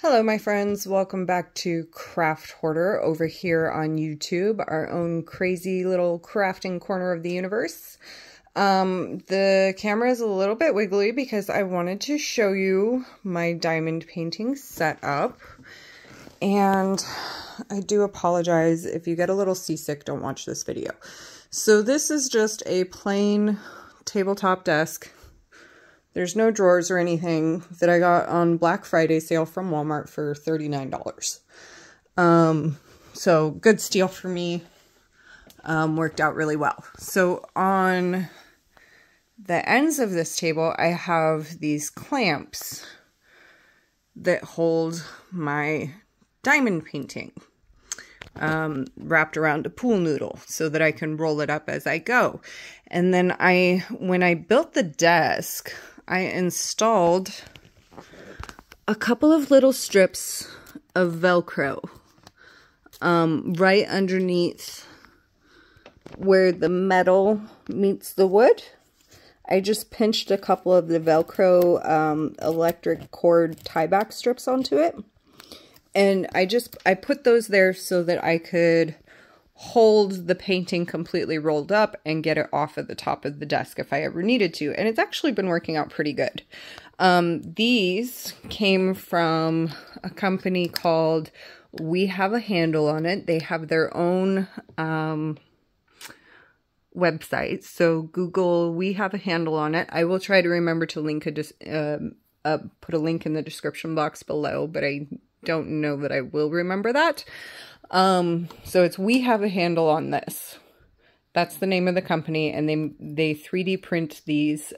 Hello my friends, welcome back to Craft Hoarder over here on YouTube, our own crazy little crafting corner of the universe. The camera is a little bit wiggly because I wanted to show you my diamond painting setup, and I do apologize if you get a little seasick, don't watch this video. So this is just a plain tabletop desk. There's no drawers or anything, that I got on Black Friday sale from Walmart for $39. So good steal for me. Worked out really well. So on the ends of this table, I have these clamps that hold my diamond painting wrapped around a pool noodle so that I can roll it up as I go. And then when I built the desk, I installed a couple of little strips of Velcro right underneath where the metal meets the wood. I just pinched a couple of the Velcro electric cord tie-back strips onto it. And I put those there so that I could hold the painting completely rolled up and get it off at the top of the desk if I ever needed to. And it's actually been working out pretty good. These came from a company called We Have a Handle on It. They have their own website. So Google We Have a Handle on It. I will try to remember to link put a link in the description box below, but I don't know that I will remember that. So it's We Have a Handle on This. That's the name of the company, and they 3D print these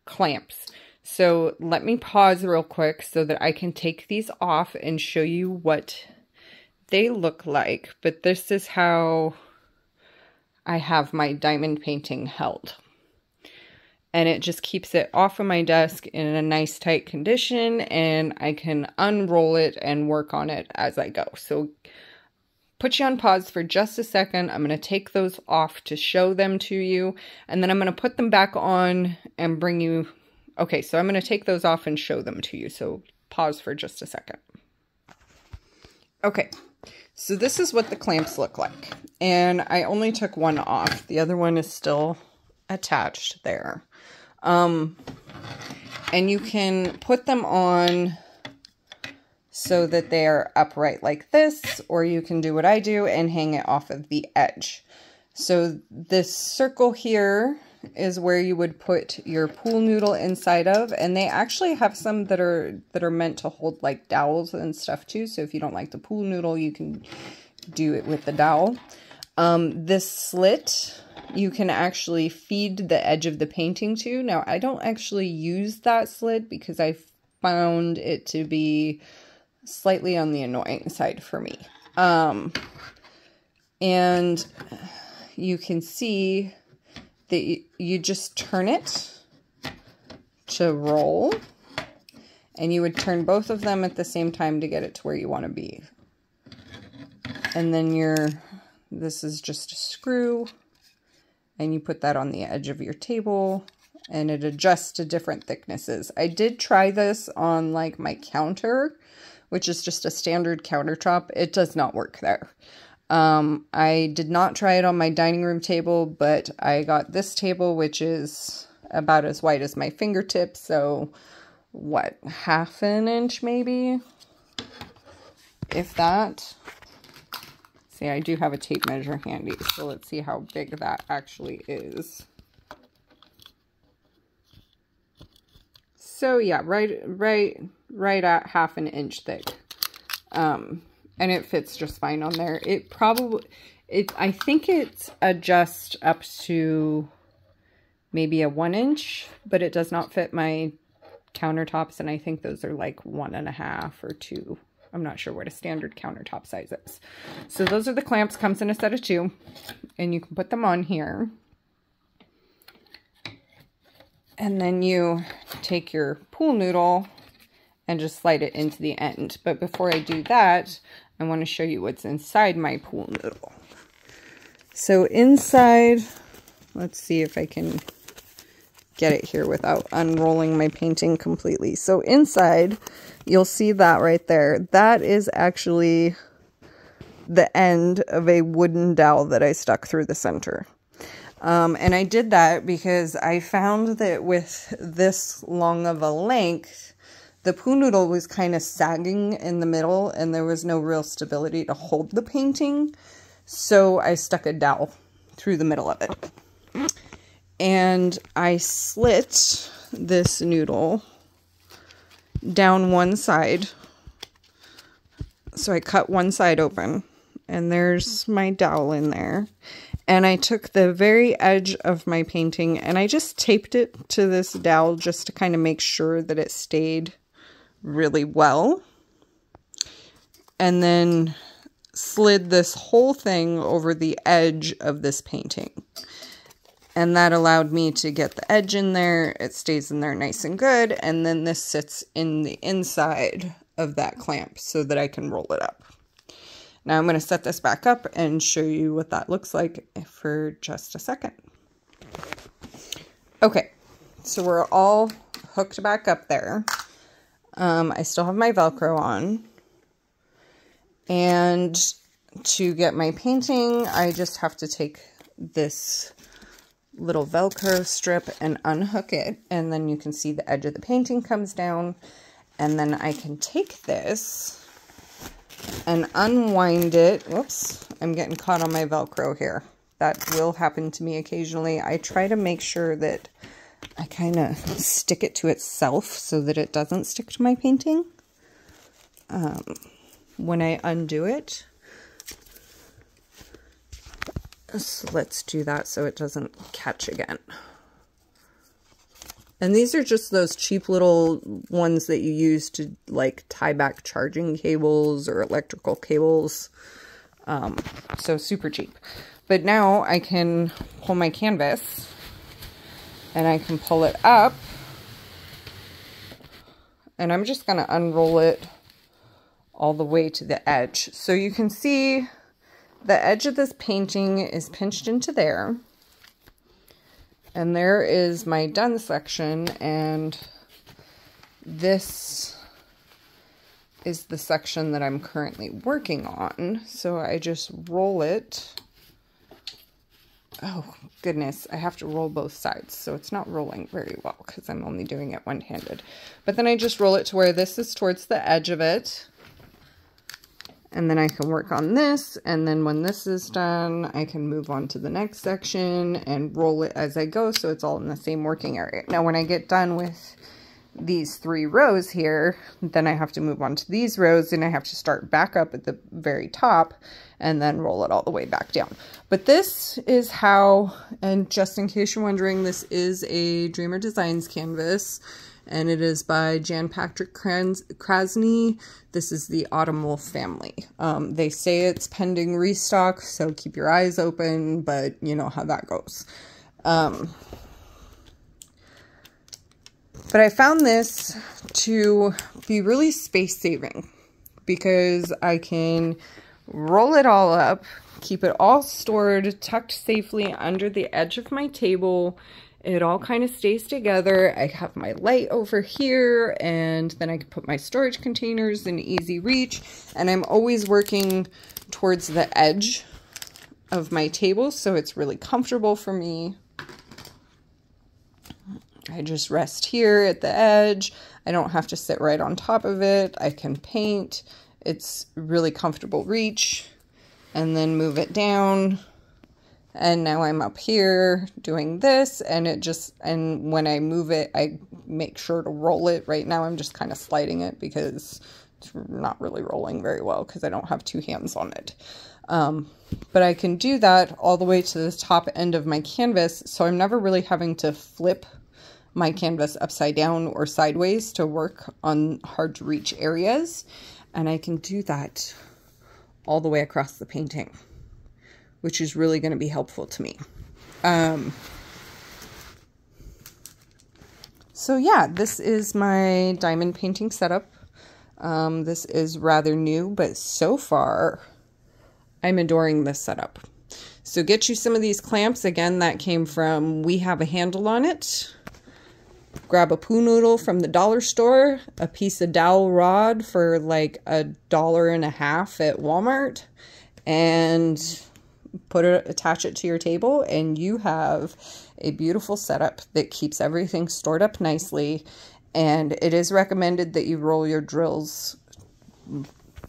clamps. So let me pause real quick so that I can take these off and show you what they look like. But this is how I have my diamond painting held. And it just keeps it off of my desk in a nice tight condition, and I can unroll it and work on it as I go. So put you on pause for just a second. I'm going to take those off to show them to you, and then I'm going to put them back on and bring you... Okay, so I'm going to take those off and show them to you. So pause for just a second. Okay, so this is what the clamps look like. And I only took one off. The other one is still attached there. And you can put them on so that they're upright like this, or you can do what I do and hang it off of the edge. So this circle here is where you would put your pool noodle inside of, and they actually have some that are meant to hold like dowels and stuff too. So if you don't like the pool noodle, you can do it with the dowel. This slit, you can actually feed the edge of the painting to. Now, I don't actually use that slit because I found it to be slightly on the annoying side for me. And you can see that you just turn it to roll, and you would turn both of them at the same time to get it to where you want to be. And then this is just a screw, and you put that on the edge of your table, and it adjusts to different thicknesses. I did try this on like my counter, which is just a standard countertop. It does not work there. I did not try it on my dining room table, but I got this table, which is about as wide as my fingertips. So what, half an inch maybe, if that. See, I do have a tape measure handy, so let's see how big that actually is. So yeah, right at half an inch thick. And it fits just fine on there. I think it adjusts up to maybe a 1 inch, but it does not fit my countertops, and I think those are like 1.5 or 2. I'm not sure what a standard countertop size is. So those are the clamps. Comes in a set of 2, and you can put them on here. And then you take your pool noodle and just slide it into the end. But before I do that, I want to show you what's inside my pool noodle. So inside, let's see if I can get it here without unrolling my painting completely. So inside, you'll see that right there. That is actually the end of a wooden dowel that I stuck through the center. And I did that because I found that with this long of a length, the poo noodle was kind of sagging in the middle and there was no real stability to hold the painting. So I stuck a dowel through the middle of it. And I slit this noodle down one side. So I cut one side open and there's my dowel in there. And I took the very edge of my painting and I just taped it to this dowel just to kind of make sure that it stayed really well. And then slid this whole thing over the edge of this painting. And that allowed me to get the edge in there. It stays in there nice and good. And then this sits in the inside of that clamp so that I can roll it up. Now I'm going to set this back up and show you what that looks like for just a second. Okay, so we're all hooked back up there. I still have my Velcro on. And to get my painting, I just have to take this little Velcro strip and unhook it. And then you can see the edge of the painting comes down. And then I can take this and unwind it. Whoops, I'm getting caught on my Velcro here. That will happen to me occasionally. I try to make sure that I kind of stick it to itself so that it doesn't stick to my painting when I undo it. So let's do that so it doesn't catch again. And these are just those cheap little ones that you use to like tie back charging cables or electrical cables. So super cheap. But now I can pull my canvas and I can pull it up. And I'm just going to unroll it all the way to the edge. So you can see the edge of this painting is pinched into there. And there is my done section, and this is the section that I'm currently working on. So I just roll it. Oh goodness, I have to roll both sides, so it's not rolling very well because I'm only doing it one-handed. But then I just roll it to where this is towards the edge of it. And then I can work on this, and then when this is done, I can move on to the next section and roll it as I go so it's all in the same working area. Now when I get done with these 3 rows here, then I have to move on to these rows, and I have to start back up at the very top and then roll it all the way back down. But this is how, and just in case you're wondering, this is a Dreamer Designs canvas. And it is by Jan Patrick Krasny. This is the Autumn Wolf family. They say it's pending restock, so keep your eyes open, but you know how that goes. But I found this to be really space saving because I can roll it all up, keep it all stored, tucked safely under the edge of my table. It all kind of stays together. I have my light over here, and then I can put my storage containers in easy reach. And I'm always working towards the edge of my table, so it's really comfortable for me. I just rest here at the edge. I don't have to sit right on top of it. I can paint. It's really comfortable reach. And then move it down. And now I'm up here doing this, and and when I move it, I make sure to roll it. Right now I'm just kind of sliding it because it's not really rolling very well because I don't have 2 hands on it. But I can do that all the way to the top end of my canvas, so I'm never really having to flip my canvas upside down or sideways to work on hard to reach areas. And I can do that all the way across the painting, which is really going to be helpful to me. So yeah, this is my diamond painting setup. This is rather new, but so far I'm adoring this setup. So get you some of these clamps. Again, that came from We Have a Handle on It. grab a poo noodle from the dollar store, a piece of dowel rod for like $1.50 at Walmart, and attach it to your table, and you have a beautiful setup that keeps everything stored up nicely. And it is recommended that you roll your drills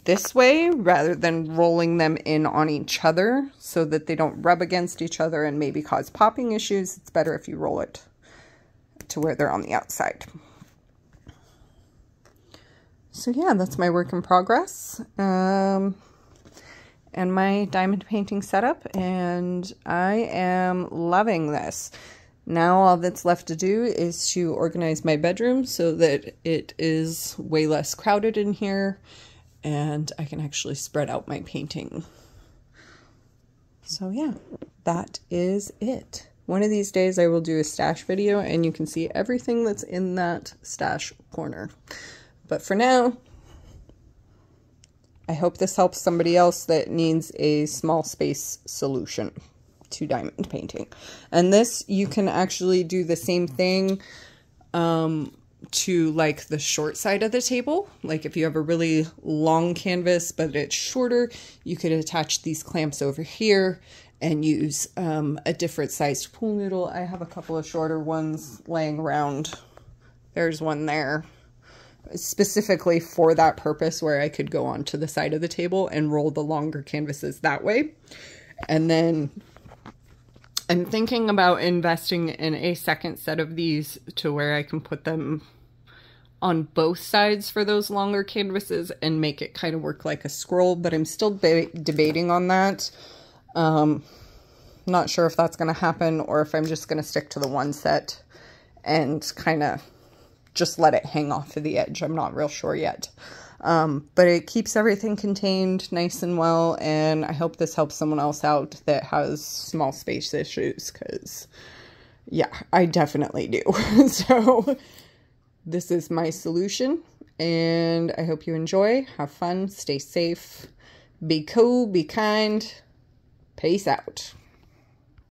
this way rather than rolling them in on each other so that they don't rub against each other and maybe cause popping issues. It's better if you roll it to where they're on the outside. So yeah, that's my work in progress and my diamond painting setup, and I am loving this. Now all that's left to do is to organize my bedroom so that it is way less crowded in here and I can actually spread out my painting. So yeah, that is it. One of these days I will do a stash video and you can see everything that's in that stash corner. But for now, I hope this helps somebody else that needs a small space solution to diamond painting. And this, you can actually do the same thing to like the short side of the table. Like if you have a really long canvas but it's shorter, you could attach these clamps over here and use a different sized pool noodle. I have a couple of shorter ones laying around. There's one there specifically for that purpose, where I could go onto the side of the table and roll the longer canvases that way. And then I'm thinking about investing in a second set of these to where I can put them on both sides for those longer canvases and make it kind of work like a scroll, but I'm still debating on that. Not sure if that's going to happen or if I'm just going to stick to the one set and kind of just let it hang off of the edge. I'm not real sure yet. But it keeps everything contained nice and well, and I hope this helps someone else out that has small space issues, because yeah, I definitely do. So this is my solution, and I hope you enjoy. Have fun, stay safe, be cool, be kind. Peace out.